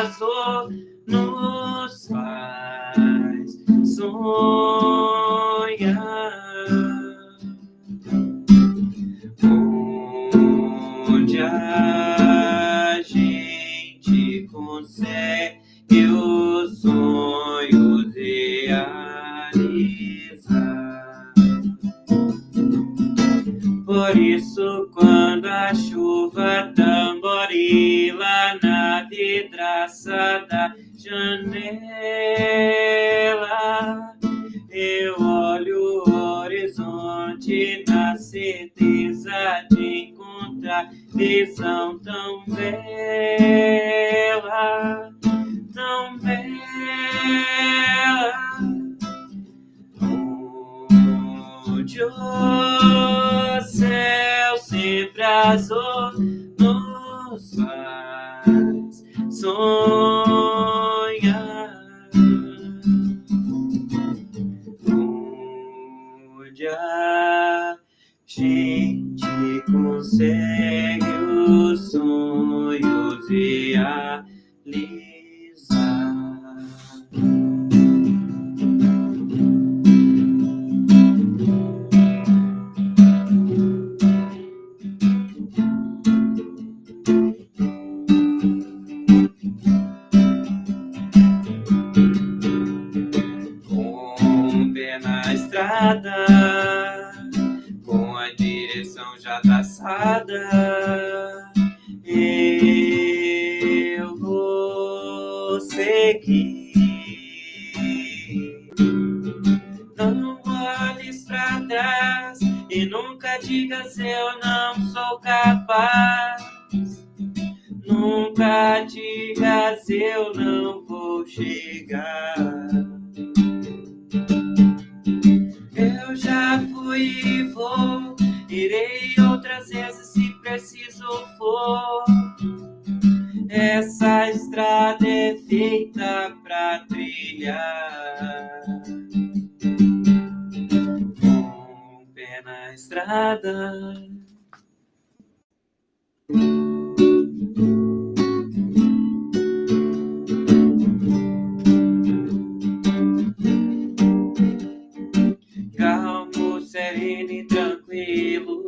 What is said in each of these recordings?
azul nos faz sonhar. Onde a gente consegue os sonhos realizar. Por isso, quando a chuva tamborila na vidraça da janela, eu olho o horizonte na certeza de encontrar visão tão bela, tão bela. Onde o céu sempre azul nos faz sonhar. Onde a gente consegue os sonhos realizar. Com a direção já traçada, eu vou seguir. Não olhes pra trás e nunca digas eu não sou capaz. Nunca digas eu não vou chegar. Eu já fui e vou, irei outras vezes se preciso for. Essa estrada é feita pra trilhar. Com o pé na estrada. Calmo, sereno e tranquilo,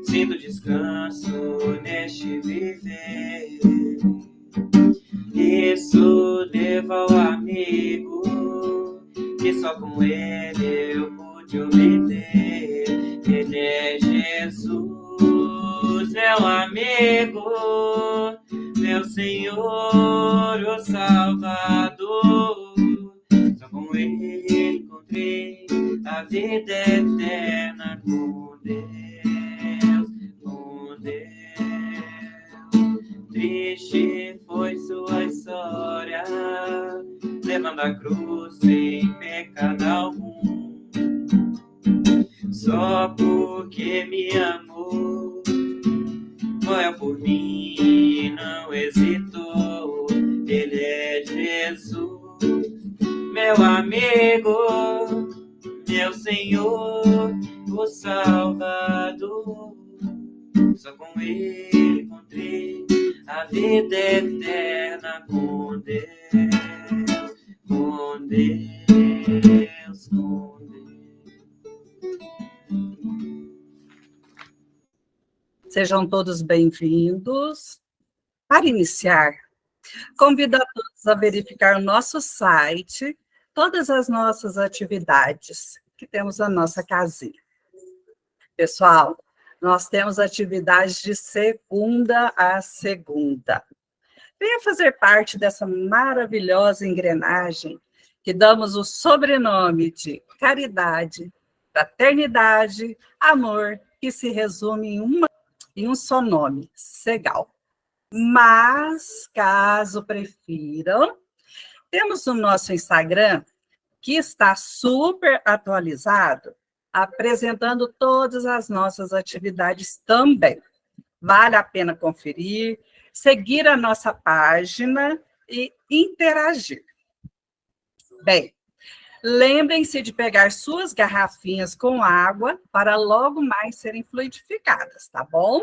sinto descanso neste viver. Isso devo ao amigo, que só com ele eu pude obter. Ele é Jesus, meu amigo, meu Senhor, o Salvador. Só com ele encontrei a vida eterna com Deus, com Deus. Triste foi sua história, levando a cruz sem pecado algum. Só porque me amou, morreu por mim e não hesitou. Ele é Jesus, meu amigo, meu Senhor, o Salvador. Só com ele encontrei a vida eterna com Deus, com Deus, com Deus. Sejam todos bem-vindos. Para iniciar, convido a todos a verificar o nosso site, todas as nossas atividades que temos na nossa casinha. Pessoal, nós temos atividades de segunda a segunda. Venha fazer parte dessa maravilhosa engrenagem que damos o sobrenome de caridade, fraternidade, amor, que se resume em um só nome, Segal. Mas, caso prefiram, temos o nosso Instagram, que está super atualizado, apresentando todas as nossas atividades também. Vale a pena conferir, seguir a nossa página e interagir. Bem, lembrem-se de pegar suas garrafinhas com água para logo mais serem fluidificadas, tá bom?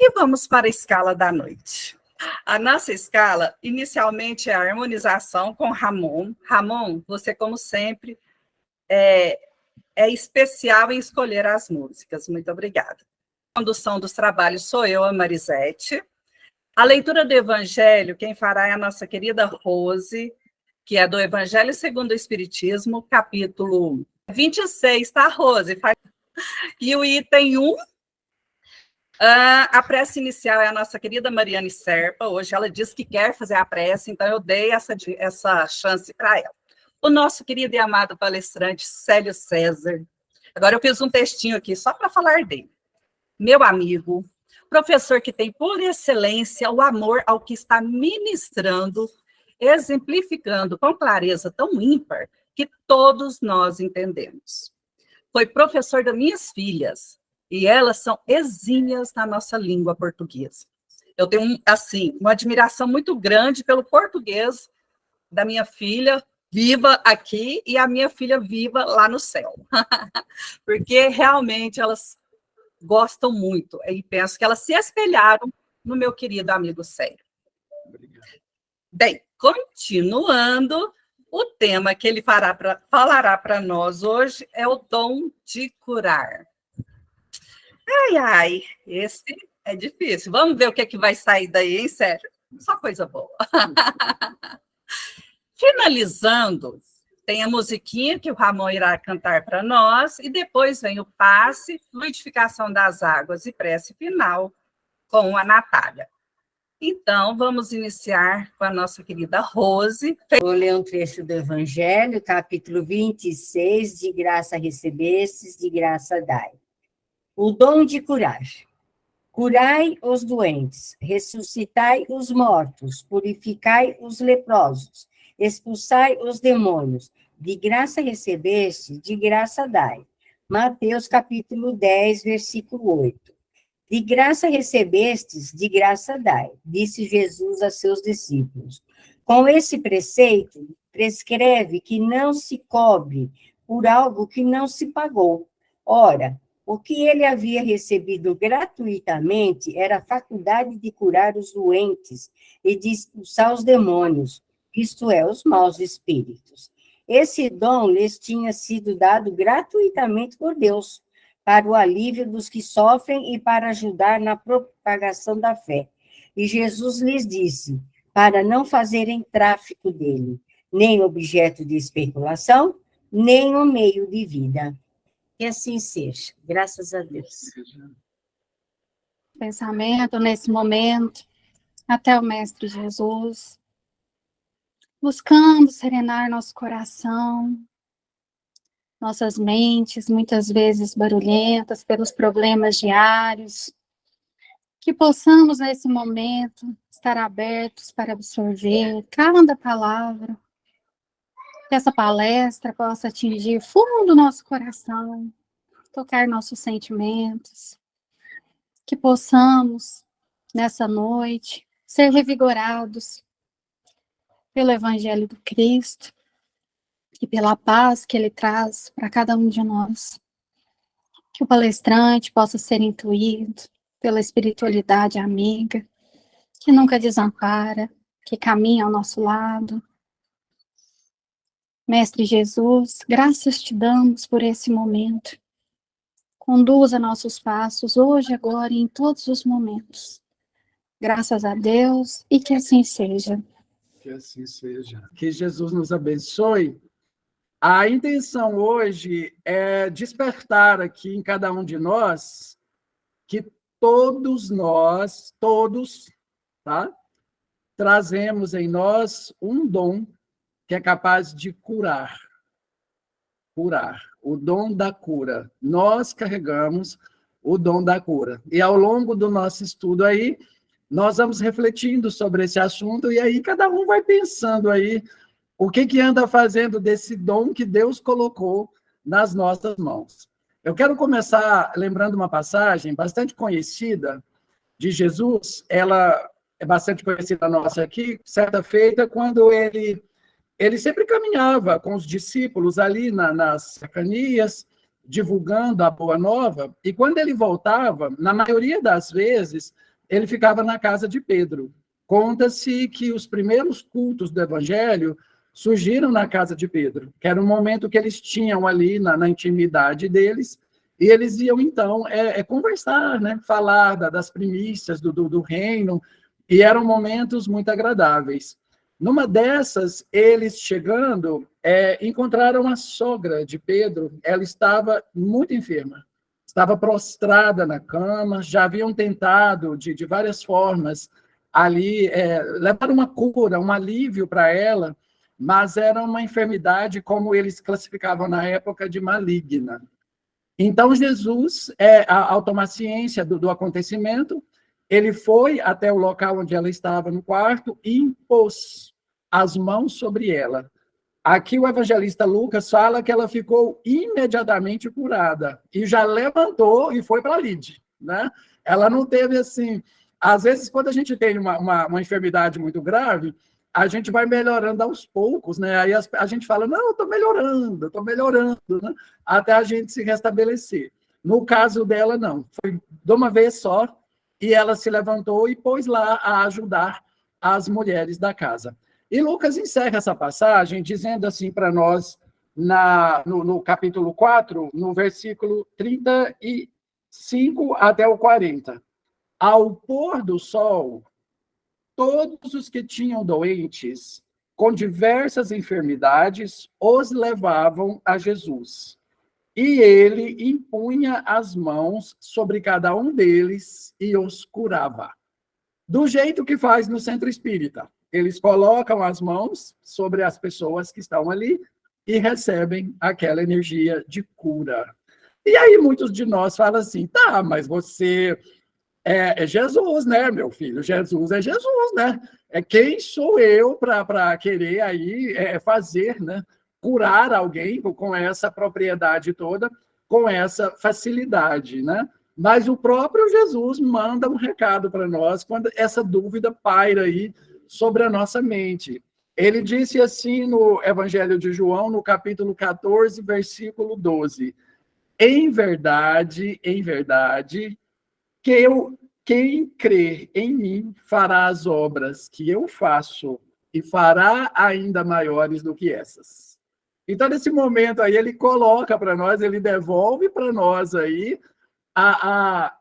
E vamos para a escala da noite. A nossa escala, inicialmente, é a harmonização com Ramon. Ramon, você, como sempre, é especial em escolher as músicas. Muito obrigada. A condução dos trabalhos sou eu, a Marisete. A leitura do Evangelho, quem fará é a nossa querida Rose, que é do Evangelho segundo o Espiritismo, capítulo 26, tá, Rose? E o item 1, a prece inicial é a nossa querida Mariane Serpa. Hoje ela disse que quer fazer a prece, então eu dei essa chance para ela. O nosso querido e amado palestrante Célio César. Agora eu fiz um textinho aqui só para falar dele. Meu amigo, professor que tem por excelência o amor ao que está ministrando, exemplificando com clareza tão ímpar que todos nós entendemos. Foi professor das minhas filhas, e elas são exímias na nossa língua portuguesa. Eu tenho, assim, uma admiração muito grande pelo português da minha filha, viva aqui, e a minha filha viva lá no céu. Porque realmente elas gostam muito, e penso que elas se espelharam no meu querido amigo Célio. Bem, continuando, o tema que ele falará para nós hoje é o dom de curar. Ai, esse é difícil. Vamos ver o que é que vai sair daí, hein, Sérgio? Só coisa boa. Finalizando, tem a musiquinha que o Ramon irá cantar para nós, e depois vem o passe, fluidificação das águas e prece final com a Natália. Então, vamos iniciar com a nossa querida Rose. Vou ler um trecho do Evangelho, capítulo 26, de graça recebestes, de graça dai. O dom de curar. Curai os doentes, ressuscitai os mortos, purificai os leprosos, expulsai os demônios. De graça recebeste, de graça dai. Mateus, capítulo 10, versículo 8. De graça recebestes, de graça dai, disse Jesus a seus discípulos. Com esse preceito, prescreve que não se cobre por algo que não se pagou. Ora, o que ele havia recebido gratuitamente era a faculdade de curar os doentes e de expulsar os demônios, isto é, os maus espíritos. Esse dom lhes tinha sido dado gratuitamente por Deus, para o alívio dos que sofrem e para ajudar na propagação da fé. E Jesus lhes disse, para não fazerem tráfico dele, nem objeto de especulação, nem o meio de vida. Que assim seja, graças a Deus. Pensamento nesse momento, até o Mestre Jesus, buscando serenar nosso coração, nossas mentes, muitas vezes barulhentas pelos problemas diários, que possamos, nesse momento, estar abertos para absorver cada palavra, que essa palestra possa atingir fundo do nosso coração, tocar nossos sentimentos, que possamos, nessa noite, ser revigorados pelo Evangelho do Cristo, e pela paz que ele traz para cada um de nós. Que o palestrante possa ser intuído pela espiritualidade amiga, que nunca desampara, que caminha ao nosso lado. Mestre Jesus, graças te damos por esse momento. Conduza nossos passos hoje, agora e em todos os momentos. Graças a Deus e que assim seja. Que assim seja. Que Jesus nos abençoe. A intenção hoje é despertar aqui em cada um de nós que todos nós, tá? Trazemos em nós um dom que é capaz de curar. Curar. O dom da cura. Nós carregamos o dom da cura. E ao longo do nosso estudo aí, nós vamos refletindo sobre esse assunto e aí cada um vai pensando aí o que anda fazendo desse dom que Deus colocou nas nossas mãos. Eu quero começar lembrando uma passagem bastante conhecida de Jesus. Ela é bastante conhecida nossa aqui, certa feita, quando ele sempre caminhava com os discípulos ali nas cercanias, divulgando a boa nova, e quando ele voltava, na maioria das vezes, ele ficava na casa de Pedro. conta-se que os primeiros cultos do Evangelho surgiram na casa de Pedro, que era um momento que eles tinham ali na intimidade deles, e eles iam, então, conversar, né? Falar das primícias do reino, e eram momentos muito agradáveis. Numa dessas, eles chegando, encontraram a sogra de Pedro, ela estava muito enferma, estava prostrada na cama, já haviam tentado, de várias formas, ali, levar uma cura, um alívio para ela, mas era uma enfermidade, como eles classificavam na época, de maligna. Então, Jesus, ao tomar ciência do acontecimento, ele foi até o local onde ela estava no quarto e impôs as mãos sobre ela. Aqui o evangelista Lucas fala que ela ficou imediatamente curada e já levantou e foi para Lide, né? Ela não teve assim... Às vezes, quando a gente tem uma enfermidade muito grave, a gente vai melhorando aos poucos, né? Aí a gente fala, não, eu estou melhorando, né? Até a gente se restabelecer. No caso dela, não. Foi de uma vez só, e ela se levantou e pôs lá a ajudar as mulheres da casa. E Lucas encerra essa passagem dizendo assim para nós, no capítulo 4, no versículo 35 até o 40. Ao pôr do sol, todos os que tinham doentes com diversas enfermidades os levavam a Jesus. E ele impunha as mãos sobre cada um deles e os curava. Do jeito que faz no centro espírita. Eles colocam as mãos sobre as pessoas que estão ali e recebem aquela energia de cura. E aí muitos de nós falam assim, tá, mas você é Jesus, né, meu filho? Jesus é Jesus, né? Quem sou eu para querer aí fazer, né? Curar alguém com essa propriedade toda, com essa facilidade, né? Mas o próprio Jesus manda um recado para nós quando essa dúvida paira aí sobre a nossa mente. Ele disse assim no Evangelho de João, no capítulo 14, versículo 12. Em verdade, quem crer em mim fará as obras que eu faço e fará ainda maiores do que essas. Então, nesse momento aí, ele coloca para nós, ele devolve para nós aí a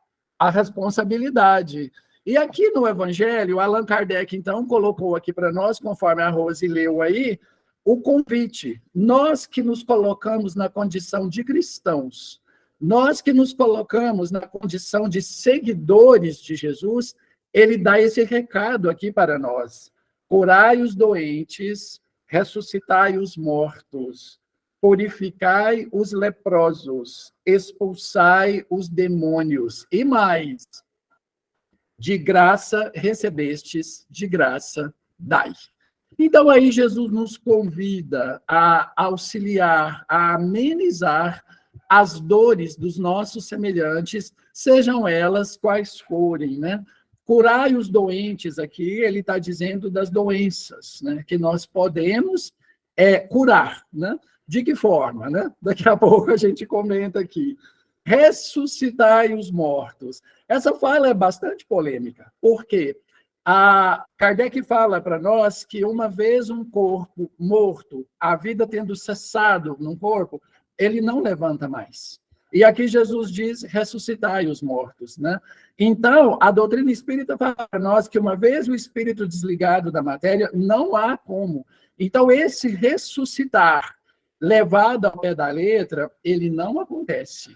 responsabilidade. E aqui no Evangelho, Allan Kardec, então, colocou aqui para nós, conforme a Rose leu aí, o convite. Nós que nos colocamos na condição de cristãos, nós que nos colocamos na condição de seguidores de Jesus, ele dá esse recado aqui para nós. Curai os doentes, ressuscitai os mortos, purificai os leprosos, expulsai os demônios. E mais, de graça recebestes, de graça dai. Então aí Jesus nos convida a auxiliar, a amenizar as dores dos nossos semelhantes, sejam elas quais forem, né? Curai os doentes aqui, ele está dizendo das doenças, né? Que nós podemos curar, né? De que forma, né? Daqui a pouco a gente comenta aqui. Ressuscitai os mortos. Essa fala é bastante polêmica, porque Kardec fala para nós que uma vez um corpo morto, a vida tendo cessado num corpo, ele não levanta mais. E aqui Jesus diz, ressuscitai os mortos, né? Então, a doutrina espírita fala para nós que uma vez o espírito desligado da matéria, não há como. Então, esse ressuscitar, levado ao pé da letra, ele não acontece.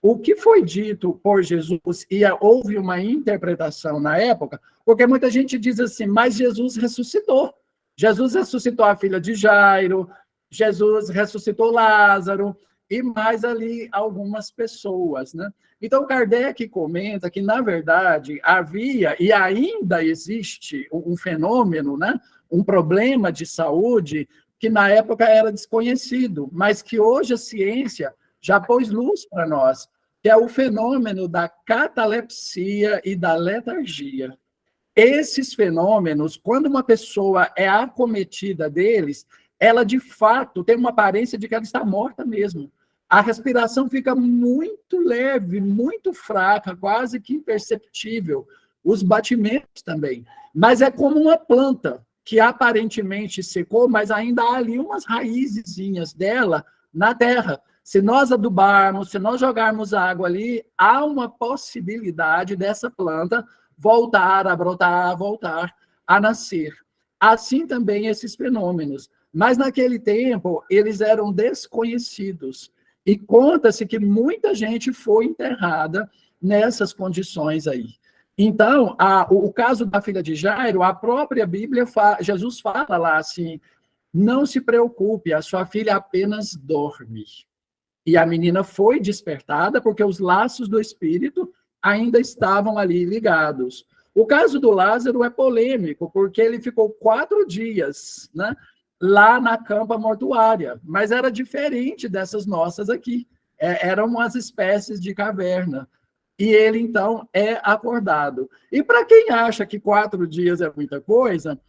O que foi dito por Jesus, e houve uma interpretação na época, porque muita gente diz assim, mas Jesus ressuscitou. Jesus ressuscitou a filha de Jairo, Jesus ressuscitou Lázaro, e mais ali algumas pessoas, né? Então, Kardec comenta que, na verdade, havia e ainda existe um fenômeno, né? Um problema de saúde que na época era desconhecido, mas que hoje a ciência já pôs luz para nós, que é o fenômeno da catalepsia e da letargia. Esses fenômenos, quando uma pessoa é acometida deles, ela, de fato, tem uma aparência de que ela está morta mesmo. A respiração fica muito leve, muito fraca, quase que imperceptível, os batimentos também. Mas é como uma planta que aparentemente secou, mas ainda há ali umas raizezinhas dela na terra. Se nós adubarmos, se nós jogarmos água ali, há uma possibilidade dessa planta voltar a brotar, voltar a nascer. Assim também esses fenômenos. Mas naquele tempo, eles eram desconhecidos. E conta-se que muita gente foi enterrada nessas condições aí. Então, o caso da filha de Jairo, a própria Bíblia, Jesus fala lá assim, não se preocupe, a sua filha apenas dorme. E a menina foi despertada porque os laços do espírito ainda estavam ali ligados. O caso do Lázaro é polêmico, porque ele ficou 4 dias, né, lá na campa mortuária, mas era diferente dessas nossas aqui. Eram umas espécies de caverna. E ele, então, é acordado. E para quem acha que 4 dias é muita coisa,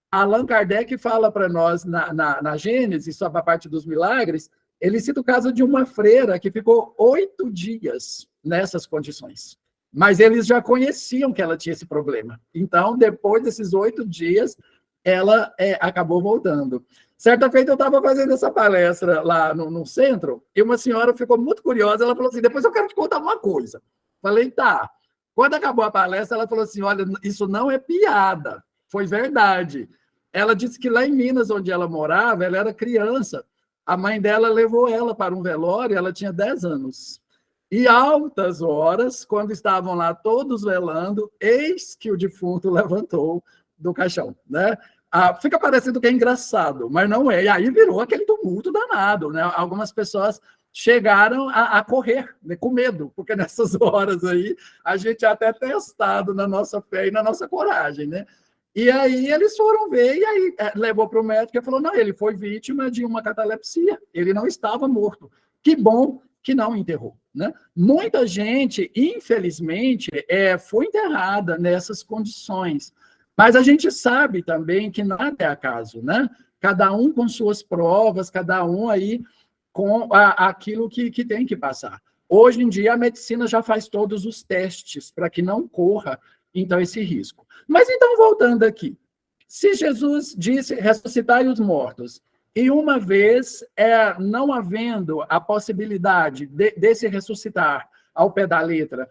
Allan Kardec fala para nós, na Gênesis, sobre a parte dos milagres, ele cita o caso de uma freira que ficou 8 dias nessas condições. Mas eles já conheciam que ela tinha esse problema. Então, depois desses 8 dias, ela acabou voltando. Certa feita, eu estava fazendo essa palestra lá no centro, e uma senhora ficou muito curiosa, ela falou assim, depois eu quero te contar uma coisa. Falei, tá. Quando acabou a palestra, ela falou assim, olha, isso não é piada, foi verdade. Ela disse que lá em Minas, onde ela morava, ela era criança. A mãe dela levou ela para um velório, ela tinha 10 anos. E altas horas, quando estavam lá todos velando, eis que o defunto levantou do caixão, né? Fica parecendo que é engraçado, mas não é. E aí virou aquele tumulto danado, né? Algumas pessoas chegaram a correr, né, com medo, porque nessas horas aí a gente é até testado na nossa fé e na nossa coragem, né? E aí eles foram ver, e aí levou para o médico e falou, não, ele foi vítima de uma catalepsia, ele não estava morto. Que bom que não enterrou, né? Muita gente, infelizmente, foi enterrada nessas condições, mas a gente sabe também que nada é acaso, né? Cada um com suas provas, cada um aí com aquilo que tem que passar. Hoje em dia, a medicina já faz todos os testes para que não corra, então, esse risco. Mas, então, voltando aqui, se Jesus disse ressuscitai os mortos, e uma vez, não havendo a possibilidade desse ressuscitar ao pé da letra,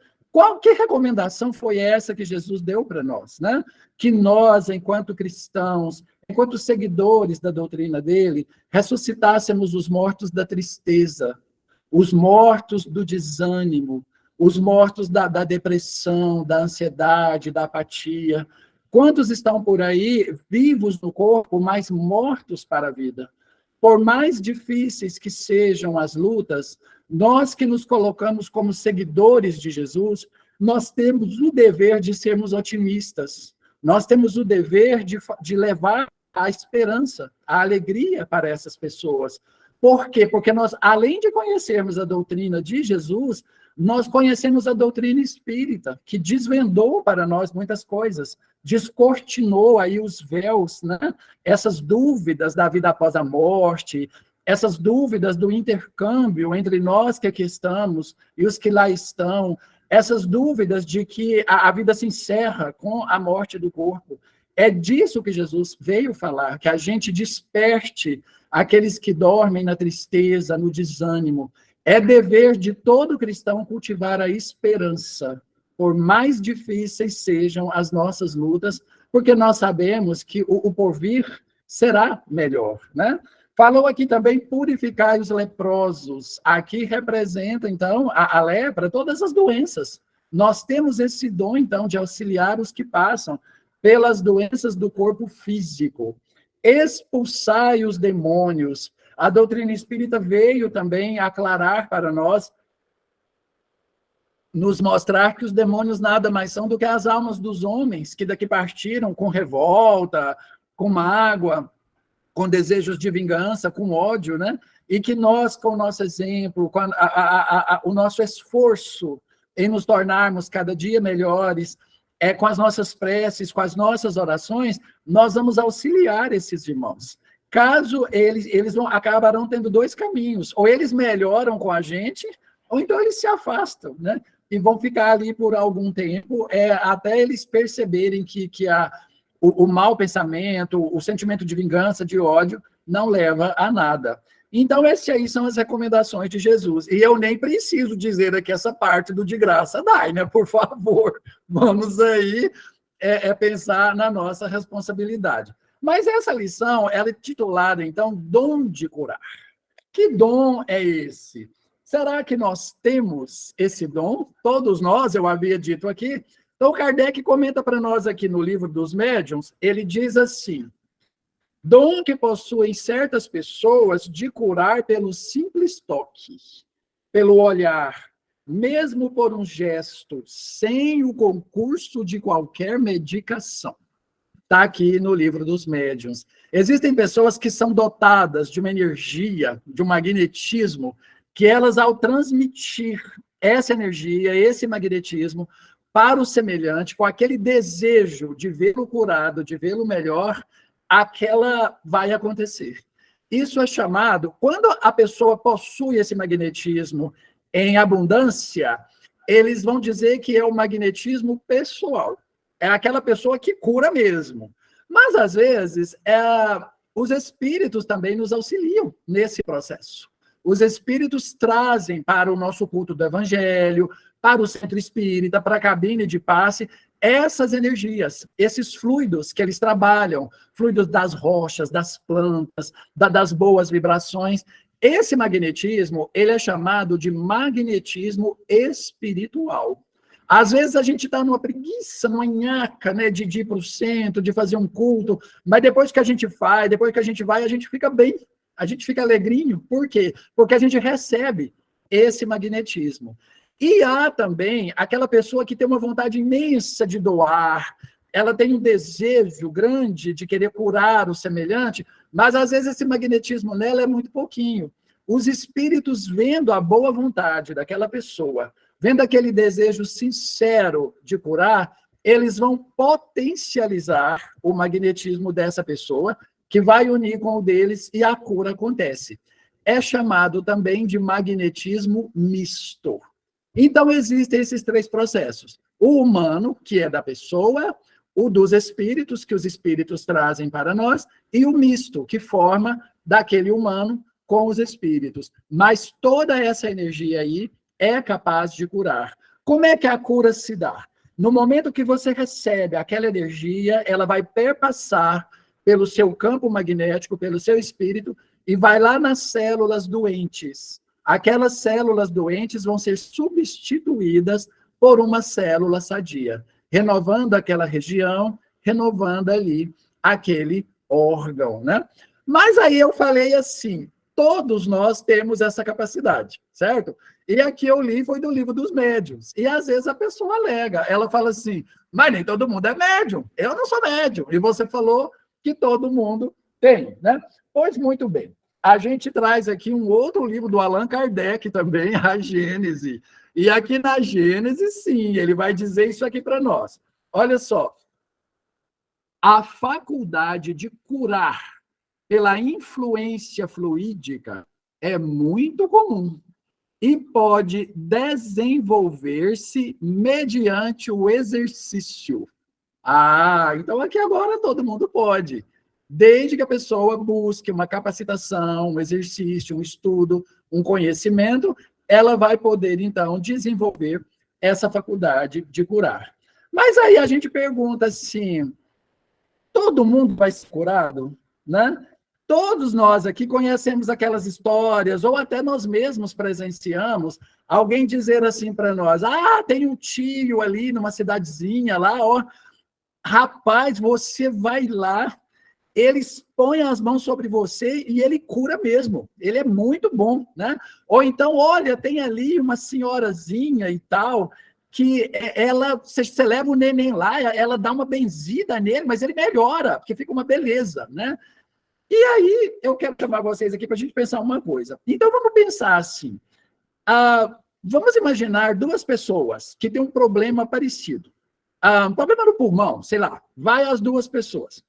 que recomendação foi essa que Jesus deu para nós, né? Que nós, enquanto cristãos, enquanto seguidores da doutrina dele, ressuscitássemos os mortos da tristeza, os mortos do desânimo, os mortos da depressão, da ansiedade, da apatia. Quantos estão por aí vivos no corpo, mas mortos para a vida? Por mais difíceis que sejam as lutas, nós que nos colocamos como seguidores de Jesus, nós temos o dever de sermos otimistas. Nós temos o dever de levar a esperança, a alegria para essas pessoas. Por quê? Porque nós, além de conhecermos a doutrina de Jesus, nós conhecemos a doutrina espírita, que desvendou para nós muitas coisas, descortinou aí os véus, né? Essas dúvidas da vida após a morte, essas dúvidas do intercâmbio entre nós que aqui estamos e os que lá estão, essas dúvidas de que a vida se encerra com a morte do corpo. É disso que Jesus veio falar, que a gente desperte aqueles que dormem na tristeza, no desânimo. É dever de todo cristão cultivar a esperança, por mais difíceis sejam as nossas lutas, porque nós sabemos que o porvir será melhor, né? Falou aqui também, purificar os leprosos. Aqui representa, então, a lepra, todas as doenças. Nós temos esse dom, então, de auxiliar os que passam pelas doenças do corpo físico. Expulsai os demônios. A doutrina espírita veio também aclarar para nós, nos mostrar que os demônios nada mais são do que as almas dos homens, que daqui partiram com revolta, com mágoa, com desejos de vingança, com ódio, né? E que nós, com o nosso exemplo, com o nosso esforço em nos tornarmos cada dia melhores, com as nossas preces, com as nossas orações, nós vamos auxiliar esses irmãos. Caso eles acabarão tendo 2 caminhos, ou eles melhoram com a gente, ou então eles se afastam, né? e vão ficar ali por algum tempo, até eles perceberem que o mau pensamento, o sentimento de vingança, de ódio, não leva a nada. Então, essas aí são as recomendações de Jesus. E eu nem preciso dizer aqui essa parte do de graça dai, né? Por favor, vamos aí pensar na nossa responsabilidade. Mas essa lição, ela é titulada, então, Dom de Curar. Que dom é esse? Será que nós temos esse dom? Todos nós, eu havia dito aqui. Então, Kardec comenta para nós aqui no Livro dos Médiuns, ele diz assim: dom que possuem certas pessoas de curar pelo simples toque, pelo olhar, mesmo por um gesto, sem o concurso de qualquer medicação. Está aqui no Livro dos Médiuns. Existem pessoas que são dotadas de uma energia, de um magnetismo, que elas, ao transmitir essa energia, esse magnetismo, para o semelhante, com aquele desejo de vê-lo curado, de vê-lo melhor, aquela vai acontecer. Isso é chamado, quando a pessoa possui esse magnetismo em abundância, eles vão dizer que é o magnetismo pessoal. É aquela pessoa que cura mesmo. Mas, às vezes, os espíritos também nos auxiliam nesse processo. Os espíritos trazem para o nosso culto do Evangelho, para o centro espírita, para a cabine de passe, essas energias, esses fluidos que eles trabalham, fluidos das rochas, das plantas, das boas vibrações. Esse magnetismo, ele é chamado de magnetismo espiritual. Às vezes a gente está numa preguiça, numa nhaca, né, de ir para o centro, de fazer um culto, mas depois que a gente faz, depois que a gente vai, a gente fica bem, a gente fica alegrinho. Por quê? Porque a gente recebe esse magnetismo. E há também aquela pessoa que tem uma vontade imensa de doar, ela tem um desejo grande de querer curar o semelhante, mas às vezes esse magnetismo nela é muito pouquinho. Os espíritos, vendo a boa vontade daquela pessoa, vendo aquele desejo sincero de curar, eles vão potencializar o magnetismo dessa pessoa, que vai unir com o deles e a cura acontece. É chamado também de magnetismo misto. Então, existem esses três processos. O humano, que é da pessoa, o dos espíritos, que os espíritos trazem para nós, e o misto, que forma daquele humano com os espíritos. Mas toda essa energia aí é capaz de curar. Como é que a cura se dá? No momento que você recebe aquela energia, ela vai perpassar pelo seu campo magnético, pelo seu espírito, e vai lá nas células doentes. Aquelas células doentes vão ser substituídas por uma célula sadia, renovando aquela região, renovando ali aquele órgão, né? Mas aí eu falei assim, todos nós temos essa capacidade, certo? E aqui eu li, foi do Livro dos Médiuns. E às vezes a pessoa alega, ela fala assim, mas nem todo mundo é médium, eu não sou médium. E você falou que todo mundo tem, né? Pois muito bem. A gente traz aqui um outro livro do Allan Kardec também, a Gênese. E aqui na Gênese, sim, ele vai dizer isso aqui para nós. Olha só. A faculdade de curar pela influência fluídica é muito comum e pode desenvolver-se mediante o exercício. Ah, então aqui agora todo mundo pode. Desde que a pessoa busque uma capacitação, um exercício, um estudo, um conhecimento, ela vai poder, então, desenvolver essa faculdade de curar. Mas aí a gente pergunta assim, todo mundo vai ser curado? Né? Todos nós aqui conhecemos aquelas histórias, ou até nós mesmos presenciamos, alguém dizer assim para nós, tem um tio ali numa cidadezinha lá, ó, rapaz, você vai lá, eles põem as mãos sobre você e ele cura mesmo. Ele é muito bom, né? Ou então, olha, tem ali uma senhorazinha e tal, que você leva o neném lá, ela dá uma benzida nele, mas ele melhora, porque fica uma beleza, né? E aí, eu quero chamar vocês aqui para a gente pensar uma coisa. Então, vamos pensar assim. Vamos imaginar duas pessoas que têm um problema parecido. Um problema no pulmão, sei lá, vai as duas pessoas.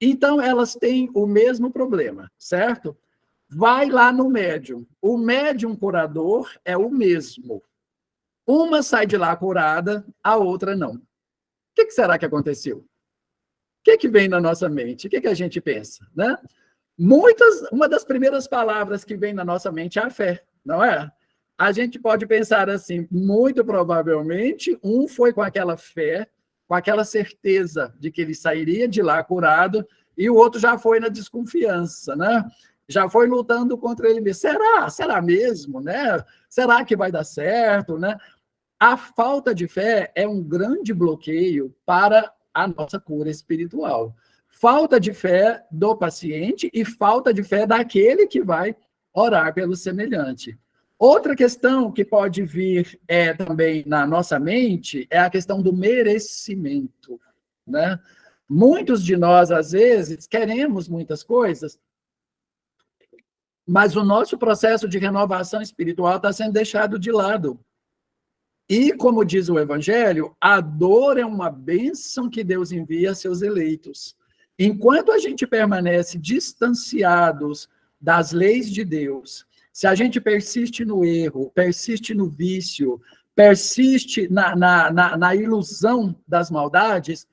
Então, elas têm o mesmo problema, certo? Vai lá no médium. O médium curador é o mesmo. Uma sai de lá curada, a outra não. O que será que aconteceu? O que vem na nossa mente? O que a gente pensa, né? Uma das primeiras palavras que vem na nossa mente é a fé, não é? A gente pode pensar assim, muito provavelmente, um foi com aquela fé, com aquela certeza de que ele sairia de lá curado, e o outro já foi na desconfiança, né? Já foi lutando contra ele mesmo. Será mesmo, né? Será que vai dar certo, né? A falta de fé é um grande bloqueio para a nossa cura espiritual. Falta de fé do paciente e falta de fé daquele que vai orar pelo semelhante. Outra questão que pode vir também na nossa mente é a questão do merecimento, né? Muitos de nós, às vezes, queremos muitas coisas, mas o nosso processo de renovação espiritual está sendo deixado de lado. E, como diz o Evangelho, a dor é uma bênção que Deus envia a seus eleitos. Enquanto a gente permanece distanciados das leis de Deus, se a gente persiste no erro, persiste no vício, persiste na ilusão das maldades,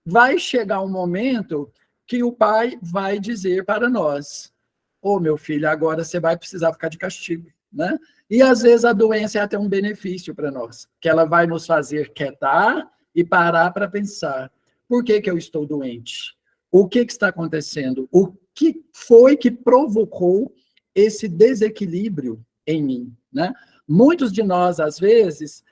vai chegar um momento que o Pai vai dizer para nós: ô, meu filho, agora você vai precisar ficar de castigo, né? E, às vezes, a doença é até um benefício para nós, que ela vai nos fazer quietar e parar para pensar: por que eu estou doente? O que está acontecendo? O que foi que provocou esse desequilíbrio em mim, né? Muitos de nós, às vezes,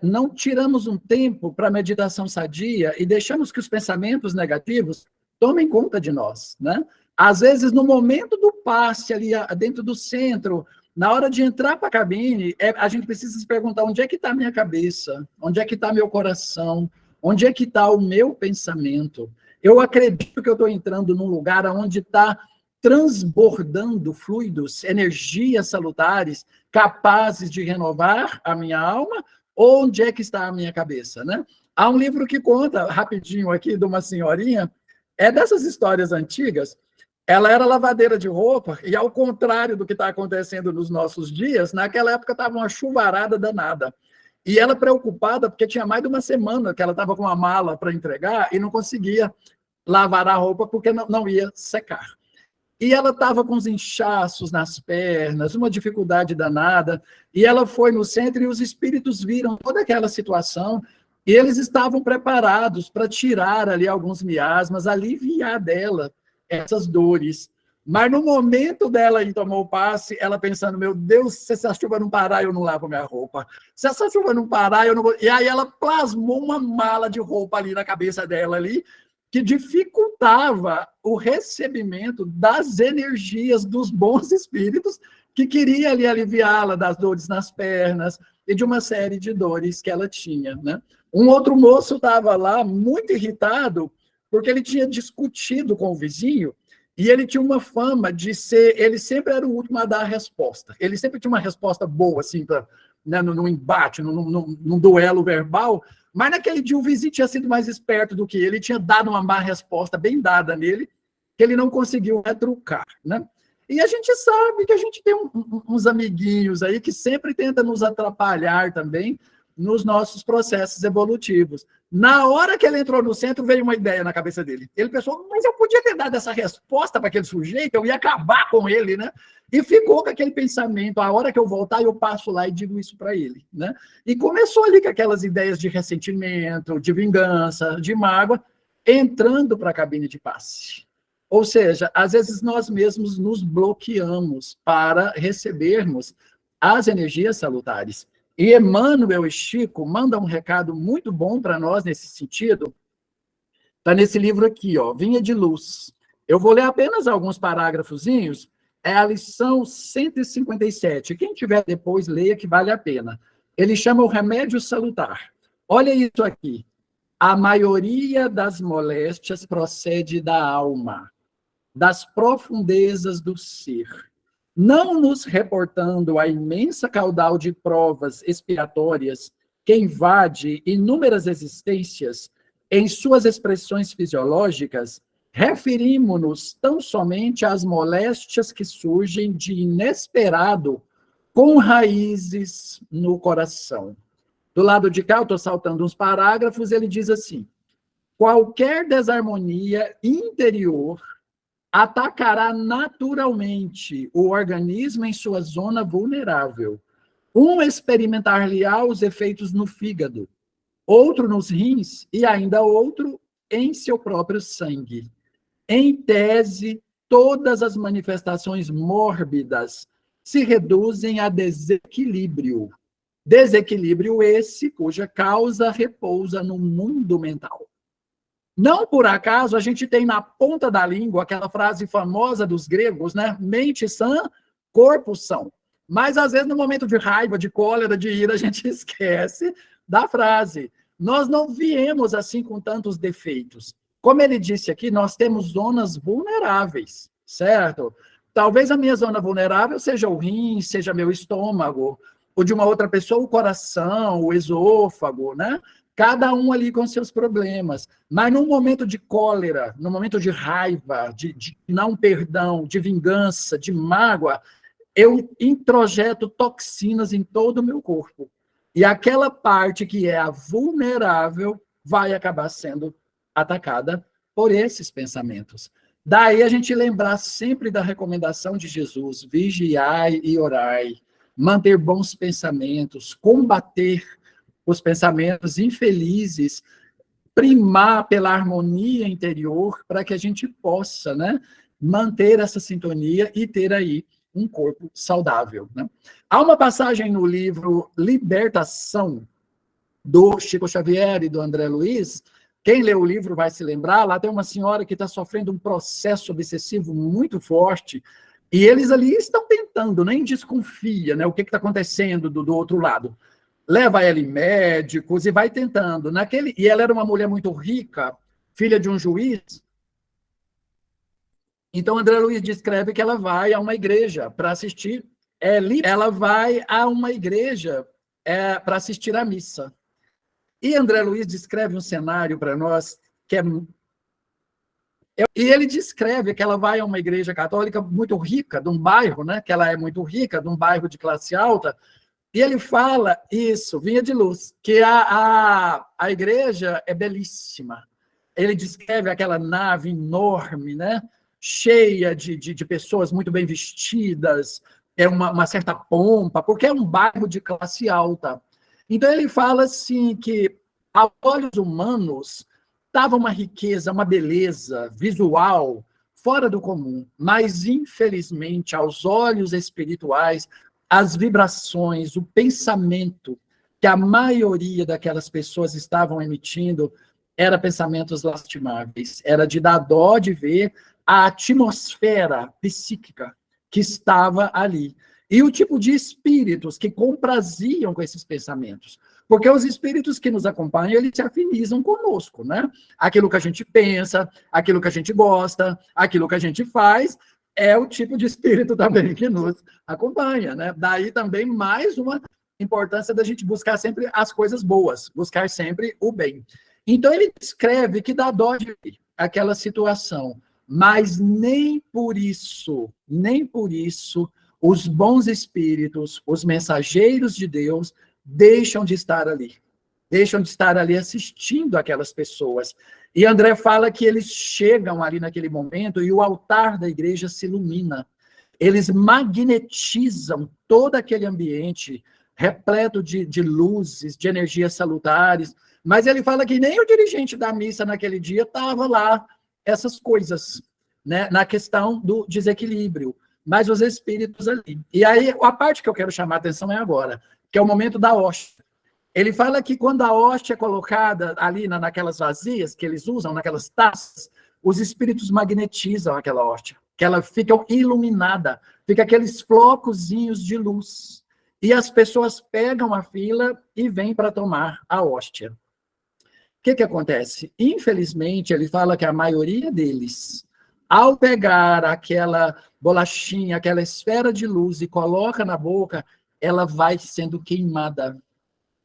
não tiramos um tempo para meditação sadia e deixamos que os pensamentos negativos tomem conta de nós, né? Às vezes, no momento do passe ali dentro do centro, na hora de entrar para a cabine, a gente precisa se perguntar: onde é que está a minha cabeça? Onde é que está meu coração? Onde é que está o meu pensamento? Eu acredito que eu estou entrando num lugar onde está transbordando fluidos, energias salutares, capazes de renovar a minha alma, ou onde é que está a minha cabeça, né? Há um livro que conta, rapidinho aqui, de uma senhorinha, dessas histórias antigas. Ela era lavadeira de roupa, e ao contrário do que está acontecendo nos nossos dias, naquela época estava uma chuvarada danada. E ela preocupada, porque tinha mais de uma semana que ela estava com uma mala para entregar e não conseguia lavar a roupa porque não ia secar. E ela estava com os inchaços nas pernas, uma dificuldade danada, e ela foi no centro e os espíritos viram toda aquela situação, e eles estavam preparados para tirar ali alguns miasmas, aliviar dela essas dores. Mas no momento dela ir tomar o passe, ela pensando: meu Deus, se essa chuva não parar, eu não lavo minha roupa. Se essa chuva não parar, eu não vou... E aí ela plasmou uma mala de roupa ali na cabeça dela ali, que dificultava o recebimento das energias dos bons espíritos que queria ali aliviá-la das dores nas pernas e de uma série de dores que ela tinha, né? Um outro moço estava lá muito irritado porque ele tinha discutido com o vizinho e ele tinha uma fama de ser... Ele sempre era o último a dar a resposta. Ele sempre tinha uma resposta boa, assim, né, num embate, num duelo verbal, mas naquele dia o vizinho tinha sido mais esperto do que ele, tinha dado uma má resposta bem dada nele, que ele não conseguiu retrucar, né? E a gente sabe que a gente tem uns amiguinhos aí que sempre tentam nos atrapalhar também nos nossos processos evolutivos. Na hora que ele entrou no centro, veio uma ideia na cabeça dele. Ele pensou: mas eu podia ter dado essa resposta para aquele sujeito, eu ia acabar com ele, né? E ficou com aquele pensamento: a hora que eu voltar, eu passo lá e digo isso para ele, né? E começou ali com aquelas ideias de ressentimento, de vingança, de mágoa, entrando para a cabine de passe. Ou seja, às vezes nós mesmos nos bloqueamos para recebermos as energias salutares. E Emmanuel e Chico mandam um recado muito bom para nós nesse sentido. Está nesse livro aqui, ó, Vinha de Luz. Eu vou ler apenas alguns parágrafozinhos. É a lição 157. Quem tiver depois, leia, que vale a pena. Ele chama o remédio salutar. Olha isso aqui. A maioria das moléstias procede da alma, das profundezas do ser, não nos reportando a imensa caudal de provas expiatórias que invade inúmeras existências em suas expressões fisiológicas, referimos-nos tão somente às moléstias que surgem de inesperado com raízes no coração. Do lado de cá, eu estou saltando uns parágrafos, ele diz assim: qualquer desarmonia interior atacará naturalmente o organismo em sua zona vulnerável. Um experimentar-lhe-á os efeitos no fígado, outro nos rins e ainda outro em seu próprio sangue. Em tese, todas as manifestações mórbidas se reduzem a desequilíbrio. Desequilíbrio esse cuja causa repousa no mundo mental. Não por acaso a gente tem na ponta da língua aquela frase famosa dos gregos, né? Mente sã, corpo são. Mas às vezes no momento de raiva, de cólera, de ira, a gente esquece da frase. Nós não viemos assim com tantos defeitos. Como ele disse aqui, nós temos zonas vulneráveis, certo? Talvez a minha zona vulnerável seja o rim, seja meu estômago, ou de uma outra pessoa o coração, o esôfago, né? Cada um ali com seus problemas. Mas num momento de cólera, num momento de raiva, de não perdão, de vingança, de mágoa, eu introjeto toxinas em todo o meu corpo. E aquela parte que é a vulnerável vai acabar sendo atacada por esses pensamentos. Daí a gente lembrar sempre da recomendação de Jesus: vigiai e orai, manter bons pensamentos, combater os pensamentos infelizes, primar pela harmonia interior para que a gente possa, né, manter essa sintonia e ter aí um corpo saudável, né? Há uma passagem no livro Libertação, do Chico Xavier e do André Luiz. Quem lê o livro vai se lembrar, lá tem uma senhora que está sofrendo um processo obsessivo muito forte, e eles ali estão tentando, nem desconfia, né, o que está acontecendo do outro lado. Leva ela em médicos e vai tentando. E ela era uma mulher muito rica, filha de um juiz. Então, André Luiz descreve que ela vai a uma igreja para assistir. Ela vai a uma igreja para assistir à missa. E André Luiz descreve um cenário para nós que é... E ele descreve que ela vai a uma igreja católica muito rica, de um bairro, né? Que ela é muito rica, de um bairro de classe alta. E ele fala isso, Vinha de Luz, que a igreja é belíssima. Ele descreve aquela nave enorme, né? Cheia de pessoas muito bem vestidas, é uma certa pompa, porque é um bairro de classe alta. Então ele fala assim que, aos olhos humanos, estava uma riqueza, uma beleza visual fora do comum, mas infelizmente, aos olhos espirituais, as vibrações, o pensamento que a maioria daquelas pessoas estavam emitindo era pensamentos lastimáveis, era de dar dó de ver a atmosfera psíquica que estava ali. E o tipo de espíritos que compraziam com esses pensamentos. Porque os espíritos que nos acompanham, eles se afinizam conosco, né? Aquilo que a gente pensa, aquilo que a gente gosta, aquilo que a gente faz, é o tipo de espírito também que nos acompanha, né? Daí também mais uma importância da gente buscar sempre as coisas boas, buscar sempre o bem. Então ele descreve que dá dó de ver aquela situação, mas nem por isso, os bons espíritos, os mensageiros de Deus, deixam de estar ali assistindo aquelas pessoas. E André fala que eles chegam ali naquele momento e o altar da igreja se ilumina. Eles magnetizam todo aquele ambiente repleto de luzes, de energias salutares, mas ele fala que nem o dirigente da missa naquele dia estava lá, essas coisas, né, na questão do desequilíbrio, mas os espíritos ali. E aí, a parte que eu quero chamar a atenção é agora, que é o momento da hóstia. Ele fala que quando a hóstia é colocada ali naquelas vazias que eles usam, naquelas taças, os espíritos magnetizam aquela hóstia, que ela fica iluminada, fica aqueles flocozinhos de luz. E as pessoas pegam a fila e vêm para tomar a hóstia. O que acontece? Infelizmente, ele fala que a maioria deles, ao pegar aquela bolachinha, aquela esfera de luz e coloca na boca, ela vai sendo queimada.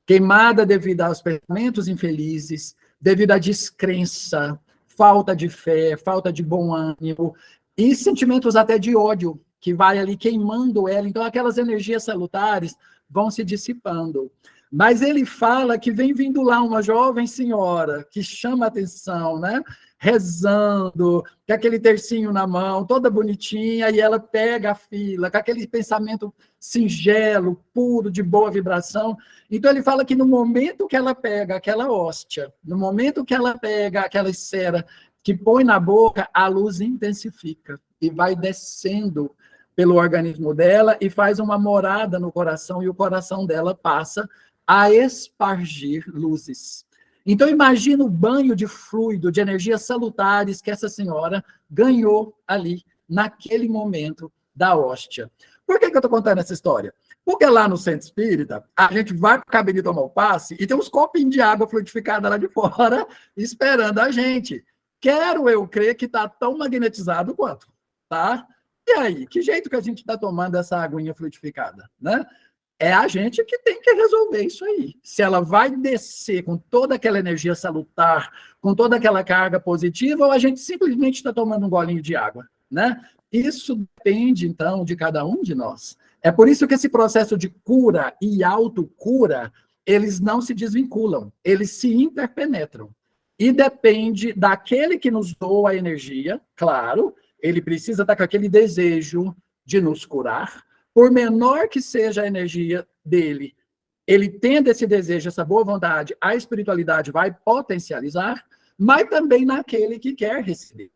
Queimada devido aos pensamentos infelizes, devido à descrença, falta de fé, falta de bom ânimo, e sentimentos até de ódio, que vai ali queimando ela. Então, aquelas energias salutares vão se dissipando. Mas ele fala que vem vindo lá uma jovem senhora que chama a atenção, né? Rezando, com aquele tercinho na mão, toda bonitinha, e ela pega a fila, com aquele pensamento singelo, puro, de boa vibração. Então, ele fala que no momento que ela pega aquela hóstia, no momento que ela pega aquela cera que põe na boca, a luz intensifica e vai descendo pelo organismo dela e faz uma morada no coração, e o coração dela passa a espargir luzes. Então, imagina o banho de fluido, de energias salutares que essa senhora ganhou ali, naquele momento da hóstia. Por que eu estou contando essa história? Porque lá no centro espírita, a gente vai para a cabine tomar o passe e tem uns copinhos de água fluidificada lá de fora, esperando a gente. Quero eu crer que está tão magnetizado quanto, tá? E aí, que jeito que a gente está tomando essa aguinha fluidificada, né? É a gente que tem que resolver isso aí. Se ela vai descer com toda aquela energia salutar, com toda aquela carga positiva, ou a gente simplesmente está tomando um golinho de água, né? Isso depende, então, de cada um de nós. É por isso que esse processo de cura e autocura, eles não se desvinculam, eles se interpenetram. E depende daquele que nos doa a energia, claro, ele precisa estar com aquele desejo de nos curar. Por menor que seja a energia dele, ele tendo esse desejo, essa boa vontade, a espiritualidade vai potencializar, mas também naquele que quer receber.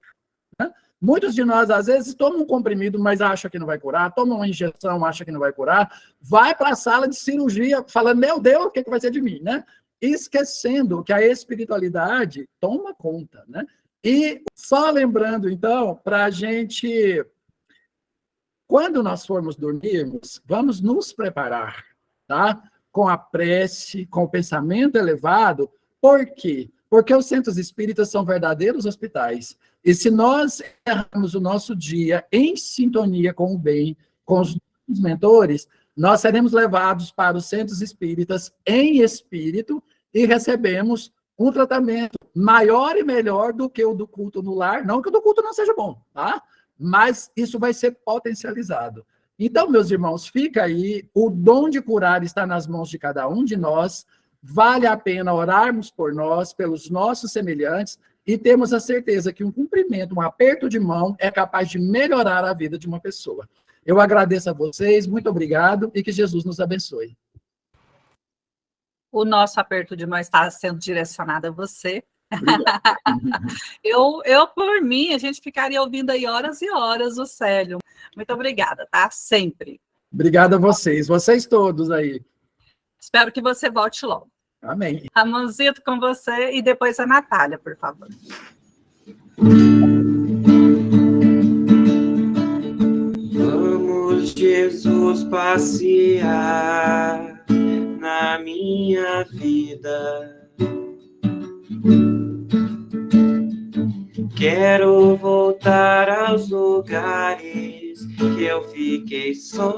Né? Muitos de nós, às vezes, tomam um comprimido, mas acha que não vai curar, tomam uma injeção, acha que não vai curar, vai para a sala de cirurgia falando, meu Deus, o que vai ser de mim? Né? Esquecendo que a espiritualidade toma conta. Né? E só lembrando, então, para a gente... Quando nós formos dormirmos, vamos nos preparar, tá? Com a prece, com o pensamento elevado. Por quê? Porque os centros espíritas são verdadeiros hospitais. E se nós errarmos o nosso dia em sintonia com o bem, com os mentores, nós seremos levados para os centros espíritas em espírito e recebemos um tratamento maior e melhor do que o do culto no lar. Não que o do culto não seja bom, tá? Mas isso vai ser potencializado. Então, meus irmãos, fica aí, o dom de curar está nas mãos de cada um de nós, vale a pena orarmos por nós, pelos nossos semelhantes, e temos a certeza que um cumprimento, um aperto de mão é capaz de melhorar a vida de uma pessoa. Eu agradeço a vocês, muito obrigado, e que Jesus nos abençoe. O nosso aperto de mão está sendo direcionado a você. eu, por mim, a gente ficaria ouvindo aí horas e horas o Célio. Muito obrigada, tá? Sempre. Obrigado a vocês todos aí. Espero que você volte logo. Amém. Ramonzito com você e depois a Natália, por favor. Vamos, Jesus, passear na minha vida. Quero voltar aos lugares que eu fiquei só.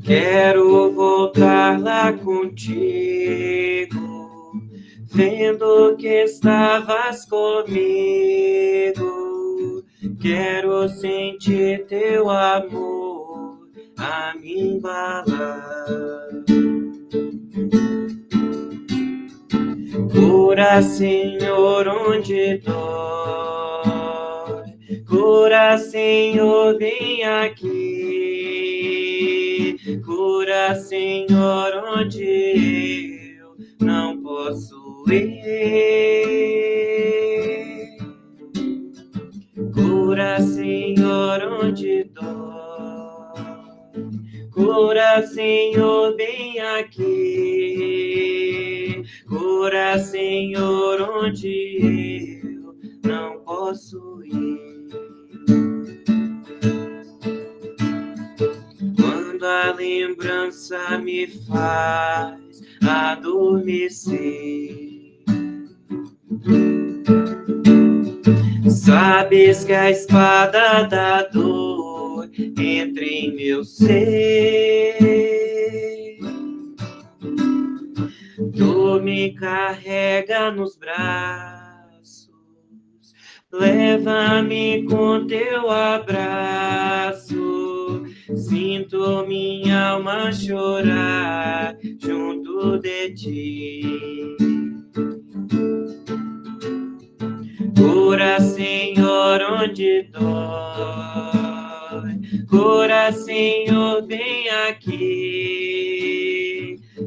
Quero voltar lá contigo, vendo que estavas comigo. Quero sentir teu amor a me embalar. Cura, Senhor, onde dói. Cura, Senhor, vem aqui. Cura, Senhor, onde eu não posso ir. Cura, Senhor, onde dói. Cura, Senhor, vem aqui. Cura, Senhor, onde eu não posso ir. Quando a lembrança me faz adormecer, sabes que a espada da dor entra em meu ser. Tu me carrega nos braços, leva-me com teu abraço, Sinto minha alma chorar junto de ti. Cura, Senhor, onde dói. Cura, Senhor, vem aqui.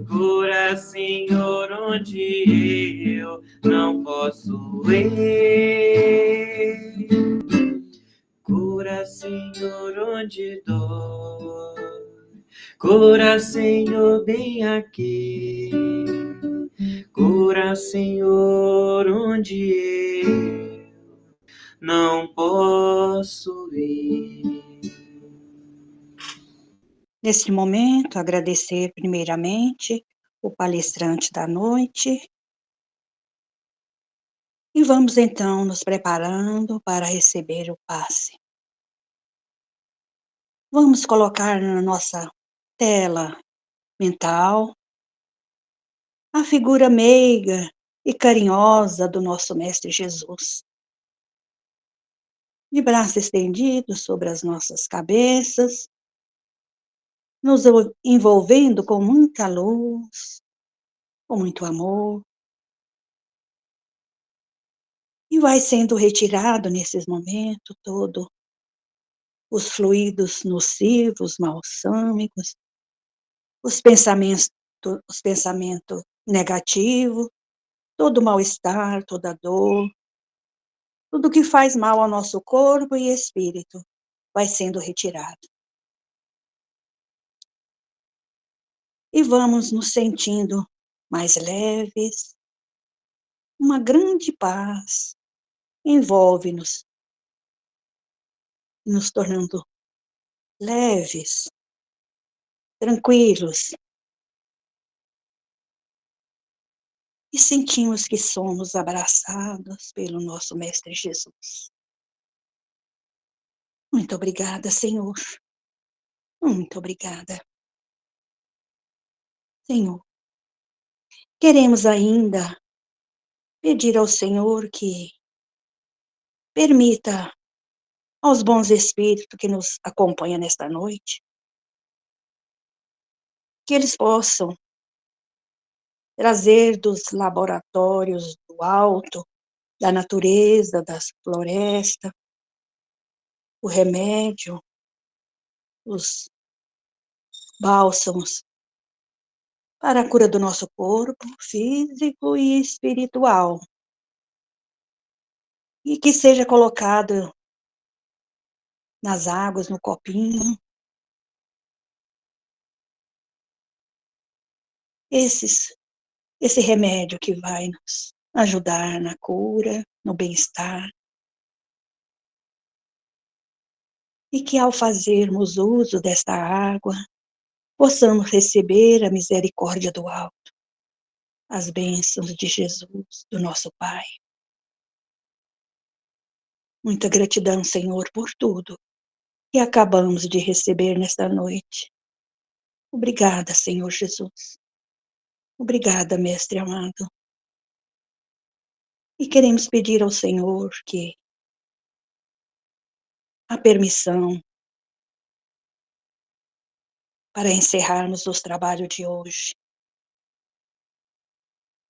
Cura, Senhor, onde eu não posso ir. Cura, Senhor, onde dói. Cura, Senhor, vem aqui. Cura, Senhor, onde eu não posso ir. Neste momento, agradecer primeiramente o palestrante da noite. E vamos então nos preparando para receber o passe. Vamos colocar na nossa tela mental a figura meiga e carinhosa do nosso Mestre Jesus. De braços estendidos sobre as nossas cabeças, nos envolvendo com muita luz, com muito amor. E vai sendo retirado nesses momentos todo os fluidos nocivos, malsâmicos, os pensamentos negativos, todo mal-estar, toda dor, tudo que faz mal ao nosso corpo e espírito vai sendo retirado. E vamos nos sentindo mais leves, uma grande paz envolve-nos, nos tornando leves, tranquilos, e sentimos que somos abraçados pelo nosso Mestre Jesus. Muito obrigada, Senhor. Muito obrigada. Senhor, queremos ainda pedir ao Senhor que permita aos bons espíritos que nos acompanham nesta noite, que eles possam trazer dos laboratórios do alto, da natureza, das florestas, o remédio, os bálsamos, para a cura do nosso corpo físico e espiritual. E que seja colocado nas águas, no copinho, esse remédio que vai nos ajudar na cura, no bem-estar. E que ao fazermos uso desta água, possamos receber a misericórdia do alto, as bênçãos de Jesus, do nosso Pai. Muita gratidão, Senhor, por tudo que acabamos de receber nesta noite. Obrigada, Senhor Jesus. Obrigada, Mestre amado. E queremos pedir ao Senhor que a permissão para encerrarmos os trabalhos de hoje,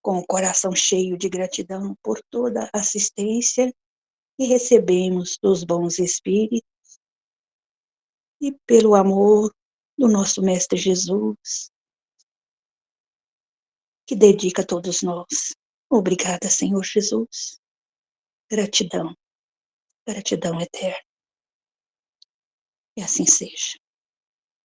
com o coração cheio de gratidão por toda a assistência que recebemos dos bons espíritos e pelo amor do nosso Mestre Jesus, que dedica a todos nós. Obrigada, Senhor Jesus. Gratidão, gratidão eterna. E assim seja.